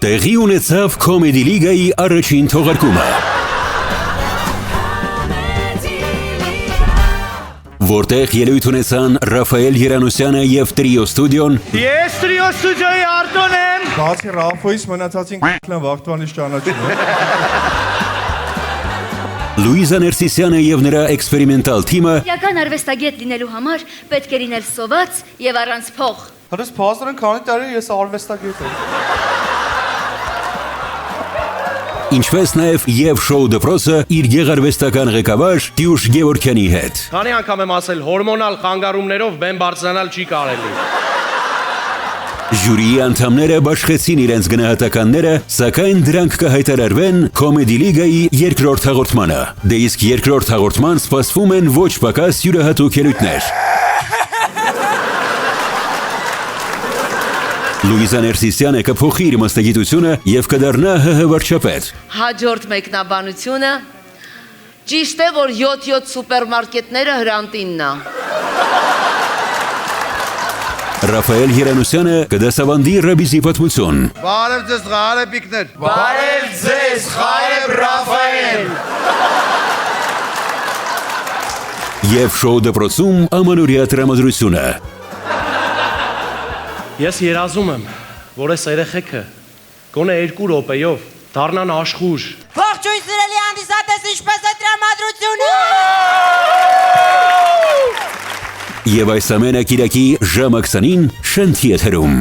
Տեղի ունեցավ Comedy Liga-ի առաջին թողարկումը, որտեղ ելույթ ունեցան Ռաֆայել Երանոսյանը և Տրիո ստուդիոն։ Ես Տրիո ստուդիոյի Արտոն եմ։ Բացի Ռաֆոյից մնացածին վաղտվանից ճանաչում եմ։ Լուիզա Ներսիսյանը և նրա էքսպերիմենտալ թիմը Իրական արվեստագետ լինելու համար պետք է լինել սոված և առանց փող։ Հրս փաստորեն քանի տարի ես արվեստագետ եմ։ ինչպես նաև և շոու դպրոցը իր գեղարվեստական ղեկավար Տյուշ Գևորգյանի հետ։ Քանի անգամ եմ ասել, հորմոնալ խանգարումներով բեմ բարձրանալ չի կարելի։ Ժյուրիի անդամները բաշխեցին իրենց գնահատականները, սակայն դրանք կհայտարարվեն Comedy Liga-ի երկրորդ հաղորդմանը։ Դե իսկ երկրորդ հաղորդման սպասվում են ոչ պակաս յուրահատուկ ելույթներ։ Լուիզա Ներսիսյանը կփոխի իր մասնագիտությունը և կդառնա ՀՀ վարչապետ։ Հաջորդ մեկնաբանությունը ճիշտ է, որ 7 սուպերմարկետները հրանտինն է։ Ռաֆայել Երանոսյանը կդասավանդի ռաբիզի պատմություն։ Բարև ձեզ ղարեպիկներ։ Բարև ձեզ, Ղարեբ Ռաֆայել։ Եվ շոու դպրոցում ամանորյա տրամադրությունը։ Ես երազում եմ, որ այս երեխեքը գոնե 2 րոպեով դառնան աշխուժ։ Ողջույն սիրելի հանդիսատես, ինչպես է տրամադրությունը։ Եվ այս ամենը կիրակի ժամը 20-ին Շանթի եթերում։